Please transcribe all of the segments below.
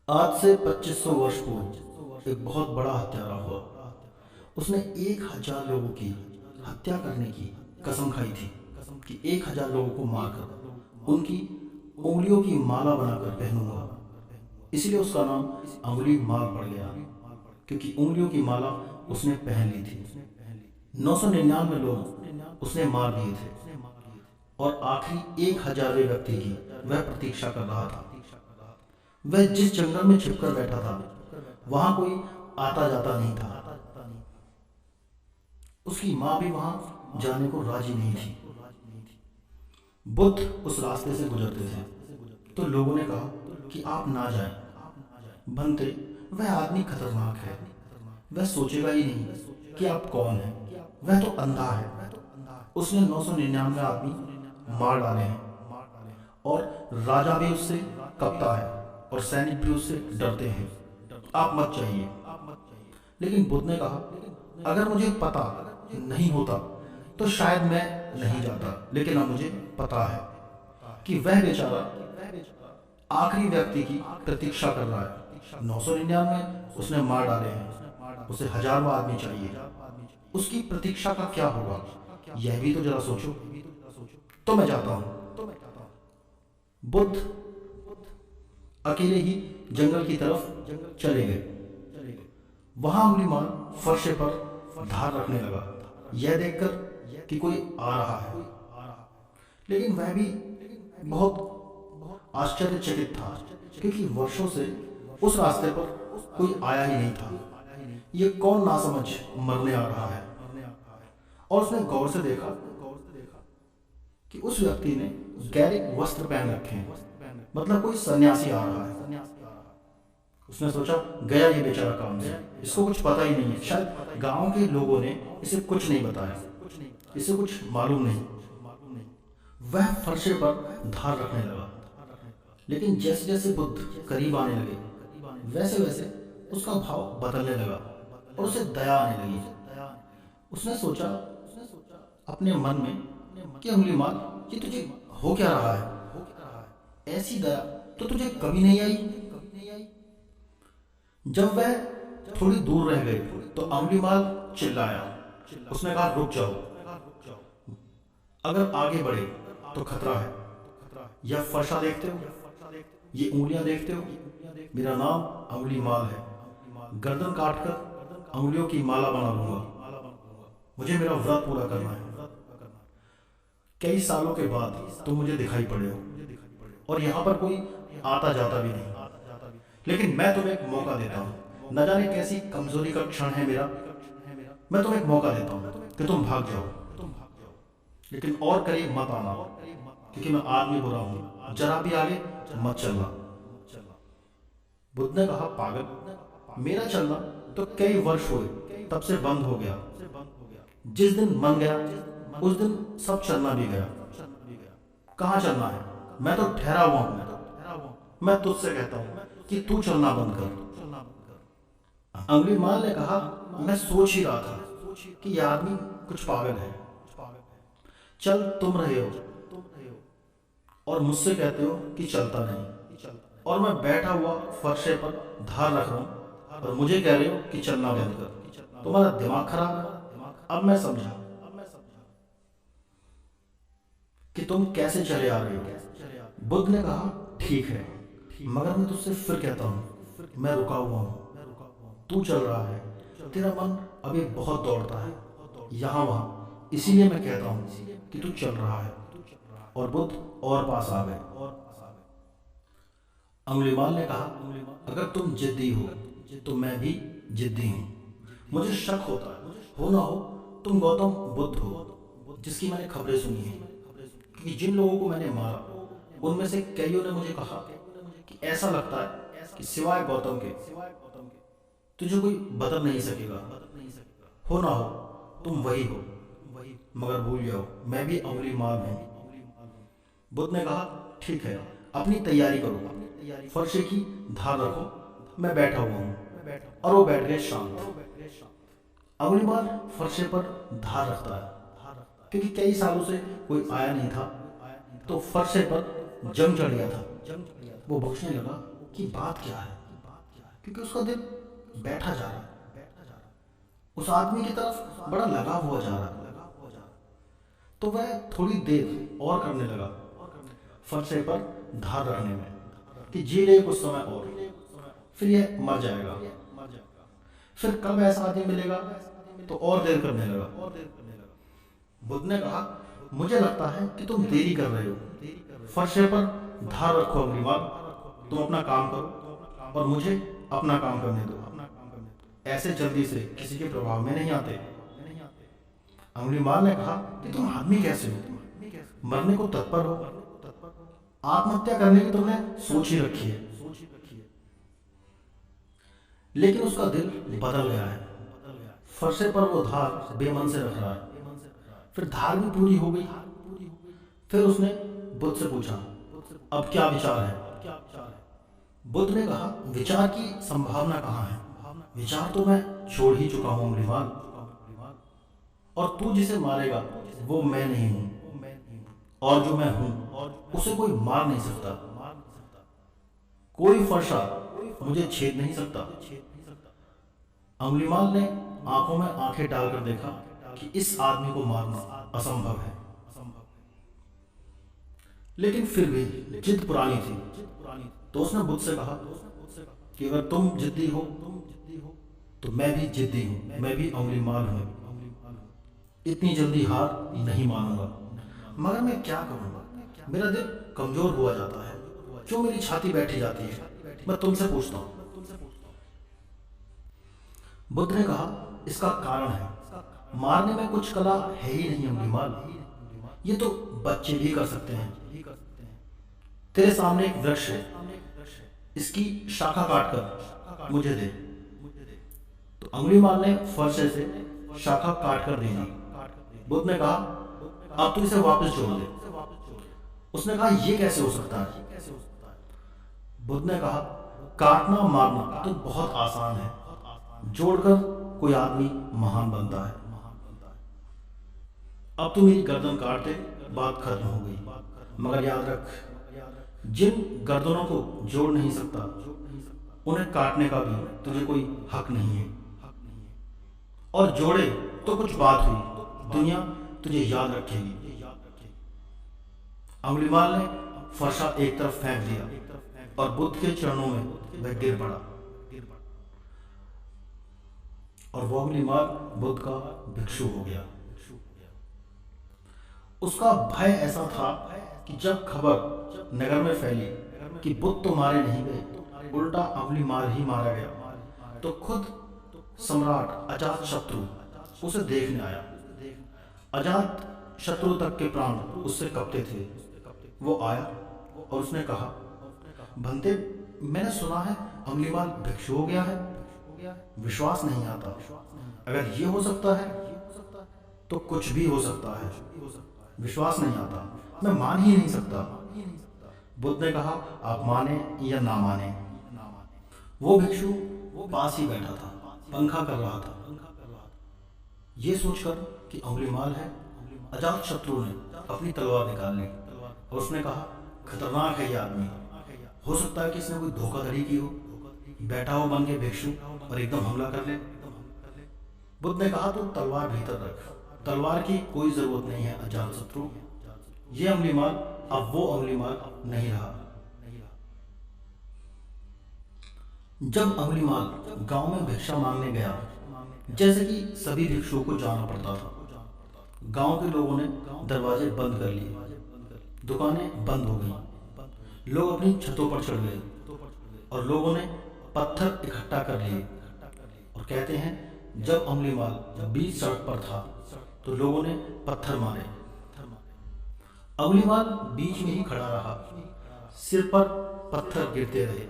आज से 2500 वर्ष पूर्व एक बहुत बड़ा हत्यारा हुआ। उसने 1000 लोगों की हत्या करने की कसम खाई थी कि 1000 लोगों को मारकर उनकी उंगलियों की माला बनाकर पहनूंगा। इसलिए उसका नाम अंगुली माल पड़ गया, क्योंकि उंगलियों की माला उसने पहन ली थी। 999 लोग उसने मार दिए थे और आखिरी 1000वें व्यक्ति की वह प्रतीक्षा कर रहा था। वह जिस जंगल में छिपकर बैठा था वहां कोई आता जाता नहीं था। उसकी माँ भी वहां जाने को राजी नहीं थी। बुद्ध उस रास्ते से गुजरते थे तो लोगों ने कहा कि आप ना जाएं। बनते, वह आदमी खतरनाक है। वह सोचेगा ही नहीं कि आप कौन हैं। वह तो अंधा है। उसने 999 आदमी मार डाले हैं और राजा भी उससे कपता है और सैनिक भी उससे डरते हैं। आप मत जाइए। लेकिन बुद्ध ने कहा, अगर मुझे पता नहीं होता तो शायद मैं नहीं जाता, लेकिन अब मुझे पता है कि वह बेचारा आखिरी व्यक्ति की प्रतीक्षा कर रहा है। 999 उसने मार डाले हैं, उसे 1000वां आदमी चाहिए। उसकी प्रतीक्षा का क्या होगा, यह भी तो जरा सोचो। तो मैं जाता हूं। बुद्ध अकेले ही जंगल की तरफ चले गए। वहां अंगुलीमाल फर्शे पर धार रखने लगा, यह देखकर कि कोई आ रहा है। लेकिन वह भी बहुत आश्चर्यचकित था, क्योंकि वर्षों से उस रास्ते पर कोई आया ही नहीं था। ये कौन नासमझ मरने आ रहा है। और उसने गौर से देखा कि उस व्यक्ति ने गहरे वस्त्र पहन रखे हैं, मतलब कोई सन्यासी आ रहा है। उसने सोचा, गया ये बेचारा काम से, इसको कुछ पता ही नहीं है। शायद गांव के लोगों ने इसे कुछ नहीं बताया, इसे कुछ मालूम नहीं। वह फर्शे पर धार रखने लगा। लेकिन जैसे जैसे बुद्ध करीब आने लगे वैसे वैसे उसका भाव बदलने लगा और उसे दया आने लगी। उसने सोचा अपने मन में कि अंगुलीमाल, ये तुझे हो क्या रहा है। ऐसी दया तो तुझे कभी नहीं आई। जब वह थोड़ी दूर रह गए तो अंगुलीमाल चिल्लाया। उसने कहा, रुक जाओ। अगर आगे बढ़े तो खतरा है। यह फर्शा देखते हो, ये उंगलियां देखते हो, मेरा नाम अंगुलीमाल है। गर्दन काटकर अंगुलियों की माला बना लूंगा। मुझे मेरा व्रत पूरा करना है। कई सालों के बाद तुम मुझे दिखाई पड़े हो और यहाँ पर कोई आता जाता भी नहीं। लेकिन मैं तुम्हें एक मौका देता हूँ। न जाने कैसी कमजोरी का क्षण है मेरा, मैं तुम्हें एक मौका देता हूँ कि तुम भाग जाओ। लेकिन और करीब मत आना, क्योंकि मैं आदमी बुरा हूँ। जरा भी आगे मत चलना। बुद्ध ने कहा, पागल, मेरा चलना तो कई वर्ष हुए तब से बंद हो गया। जिस दिन मन गया उस दिन सब चलना भी गया। कहाँ चलना है, मैं तो ठहरा हुआ हूं। मैं तुझसे कहता हूं कि तू चलना बंद कर। अंगुलीमाल ने कहा, मैं सोच ही रहा था कि यह आदमी कुछ पागल है। चल तुम रहे हो और मुझसे कहते हो कि चलता नहीं, और मैं बैठा हुआ फर्शे पर धार रख रहा हूं और मुझे कह रहे हो कि चलना बंद कर। तुम्हारा दिमाग खराब है। अब मैं समझा कि तुम कैसे चले आ रहे हो। बुद्ध ने कहा, ठीक है, मगर मैं तुझसे फिर कहता हूँ, मैं रुका हुआ हूँ। तू चल रहा है, तेरा मन अभी बहुत दौड़ता है यहाँ वहाँ, इसीलिए मैं कहता हूँ कि तू चल रहा है। और बुद्ध और पास आ गए। अंगुलीमाल ने कहा, अगर तुम जिद्दी हो तो मैं भी जिद्दी हूँ। मुझे शक होता है, हो ना हो तुम गौतम बुद्ध हो जिसकी मैंने खबरें सुनी हैं। क्योंकि जिन लोगों को मैंने मारा उनमें से कईयों ने मुझे कहा कि ऐसा लगता है कि सिवाय गौतम के तुझे कोई बदल नहीं सकेगा। हो ना हो तुम वही हो, मगर भूल जाओ मैं भी अंगुलीमाल हूँ। बुद्ध ने कहा, ठीक है, अपनी तैयारी करो, फर्शे की धार रखो, मैं बैठा हुआ हूँ। और वो बैठ गए शांत। अंगुलीमाल फर्शे पर धार रखता है, क्योंकि कई सालों से कोई आया नहीं था तो फर्शे पर जंग चढ़ गया था। वो बख्शने लगा कि बात क्या है। क्योंकि उसका दिल बैठा जा रहा है, उस आदमी की तरफ बड़ा लगा हुआ जा रहा है। तो वह थोड़ी देर और करने लगा फरसे पर धार रखने में कि जी ले कुछ समय और, फिर यह मर जाएगा। फिर कब ऐसा आदमी मिलेगा, तो और देर करने लगा। बुद्ध ने कहा, मुझे लगता है कि तुम देरी कर रहे हो, फरसे पर धार रखो अग्निमाल, तुम अपना काम करो और मुझे अपना काम करने दो। ऐसे जल्दी से किसी के प्रभाव में नहीं आते। अंगुलीमाल ने कहा कि तुम आदमी कैसे हो, मरने को तत्पर हो, आत्महत्या करने की तुमने सोच ही रखी है। लेकिन उसका दिल बदल गया है, फरसे पर वो धार बेमन से रख रहा है। फिर धार भी पूरी हो गई। फिर उसने बुद्ध से पूछा, अब क्या विचार है? बुद्ध ने कहा, विचार की संभावना कहाँ है? विचार तो मैं छोड़ ही चुका हूं अंगुलीमाल, और तू जिसे मारेगा वो मैं नहीं हूं, और जो मैं हूं उसे कोई मार नहीं सकता। कोई फरसा मुझे छेद नहीं सकता। अंगुलीमाल ने आंखों में आंखें डालकर देखा कि इस आदमी को मारना असंभव है, लेकिन फिर भी जिद पुरानी थी। तो उसने बुद्ध से कहा कि अगर तुम जिद्दी हो तो मैं भी जिद्दी हूं, मैं भी अंगुलीमाल हूं, इतनी जल्दी हार नहीं मानूंगा। मगर मैं क्या करूंगा, मेरा दिल कमजोर हुआ जाता है, जो मेरी छाती बैठी जाती है। मैं तुमसे पूछता हूं। बुद्ध ने कहा, इसका कारण है, मारने में कुछ कला है ही नहीं अंगुलीमाल, ये तो बच्चे भी कर सकते हैं। तेरे सामने एक वृक्ष है, इसकी शाखा काटकर मुझे दे। तो अंगुलीमाल ने फरसे से शाखा काटकर दे दी। बुद्ध ने कहा, अब तू इसे वापस जोड़ दे। उसने कहा, ये कैसे हो सकता है? बुद्ध ने कहा, काटना मारना तो बहुत आसान है, जोड़कर कोई आदमी महान बनता है। अब तू मेरी गर्दन काट दे, बात खत्म हो गई। मगर याद रख, जिन गर्दनों को जोड़ नहीं सकता उन्हें काटने का भी तुझे कोई हक नहीं है। और जोड़े तो कुछ बात हुई, दुनिया तुझे याद रखेगी। अंगुलीमाल ने फरसा एक तरफ फेंक दिया और बुद्ध के चरणों में वह गिर पड़ा, और वो अंगुलीमाल बुद्ध का भिक्षु हो गया। उसका भय ऐसा था कि जब खबर नगर में फैली कि बुद्ध तो मारे नहीं गए, उल्टा अंगुलीमाल ही मारा गया, तो खुद सम्राट अजात शत्रु उसे देखने आया। अजात शत्रु तक के प्राण उससे कपते थे। वो आया और उसने कहा, भंते, मैंने सुना है अंगुलीमाल भिक्षु हो गया है। विश्वास नहीं आता। अगर ये हो सकता है तो कुछ भी हो सकता है। विश्वास नहीं आता, मैं मान ही नहीं सकता। बुद्ध ने कहा, आप माने या ना माने। वो भिक्षु पास ही बैठा था, पंखा कर रहा था। ये सोचकर कि अंगुलीमाल है, अजात शत्रु ने अपनी तलवार निकाल ली और उसने कहा, खतरनाक है ये आदमी, हो सकता है कि इसने कोई धोखाधड़ी की हो, बैठा हो बन के भिक्षु और एकदम हमला कर ले। बुद्ध ने कहा, तो तलवार भीतर रख, तलवार की कोई जरूरत नहीं है अजात शत्रु। ये अंगुलीमाल अब वो अंगुलीमाल नहीं रहा। जब अंगुलीमाल गांव में भिक्षा मांगने गया, जैसे कि सभी भिक्षुओं को जाना पड़ता था, गांव के लोगों ने दरवाजे बंद कर लिए, दुकानें बंद हो गई, लोग अपनी छतों पर चढ़ गए और लोगों ने पत्थर इकट्ठा कर लिए। और कहते हैं, जब अंगुलीमाल बीच सड़क पर था तो लोगों ने पत्थर मारे। अंगुलीमाल बीच में ही खड़ा रहा, सिर पर पत्थर गिरते रहे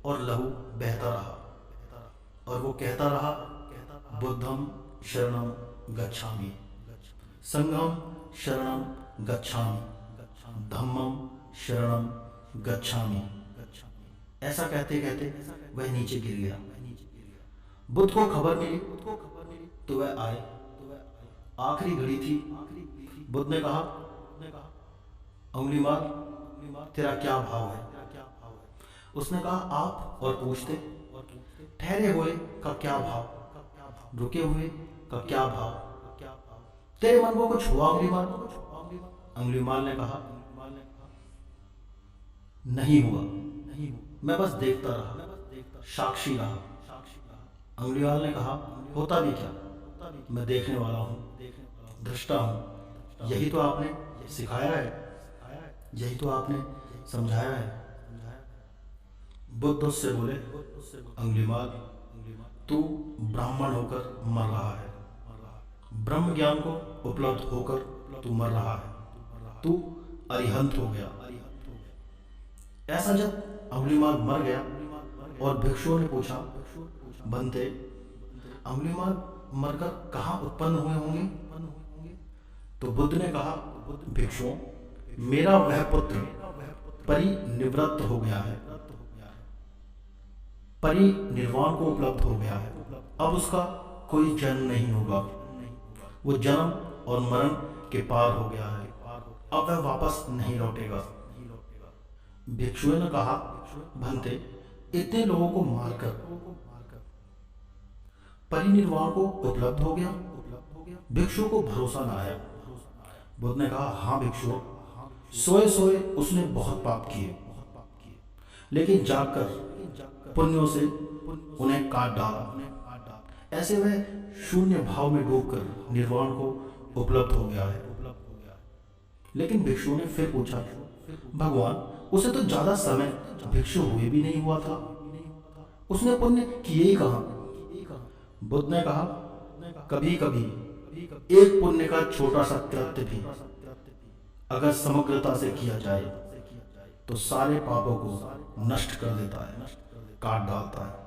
और लहू बहता रहा, और वो कहता रहा, बुद्धम शरणम गच्छामि, संघम शरणम गच्छामि, धम्मम शरणम गच्छामि। ऐसा कहते कहते वह नीचे गिर गया। बुद्ध को खबर मिली तो वह आए। आखिरी घड़ी थी। बुद्ध ने कहा, अंगुलीमाल, तेरा क्या भाव है? उसने कहा, आप और पूछते ठहरे हुए का क्या भाव, रुके हुए का क्या भाव, तेरे मन को कुछ हुआ अंगुलीमाल? अंगुलीमाल ने कहा, नहीं हुआ, मैं बस देखता रहा, साक्षी रहा। अंगुलीमाल ने कहा, होता भी क्या, मैं देखने वाला हूँ, दृष्टा हूँ। यही तो आपने सिखाया है, यही तो आपने समझाया है। बुद्ध उससे बोले, अंगुलीमाल, तू ब्राह्मण होकर मर रहा है, ब्रह्म ज्ञान को उपलब्ध होकर तू मर रहा है, तू अरिहंत हो गया। ऐसा जब अंगुलीमाल मर गया और भिक्षुओं ने पूछा, बनते अंगुलीमाल मरकर कहाँ उत्पन्न हुए होंगे? तो बुद्ध ने कहा, भिक्षुओं, मेरा वह पुत्र परिनिवृत्त हो गया है, परिनिर्वाण को उपलब्ध हो गया है, अब उसका कोई जन्म नहीं होगा, वो जन्म और मरण के पार हो गया है, अब वह वापस नहीं लौटेगा। भिक्षुओं ने कहा, भंते, इतने लोगों को मारकर परिनिर्वाण को उपलब्ध हो गया? भिक्षु को भरोसा न आया। बुद्ध ने कहा, हाँ भिक्षुओं, सोए सोए उसने बहुत पाप किए, लेकिन जागकर पुण्यों से उन्हें काट डाला, ऐसे वह शून्य भाव में डूबकर निर्वाण को उपलब्ध हो गया है। लेकिन भिक्षु ने फिर पूछा, भगवान, उसे तो ज्यादा समय भिक्षु हुए भी नहीं हुआ था, उसने पुण्य किए ही कहाँ? बुद्ध ने कहा, कभी कभी एक पुण्य का छोटा सा कृत्य भी अगर समग्रता से किया जाए तो सारे पापों को नष्ट कर देता है, काट डालता है।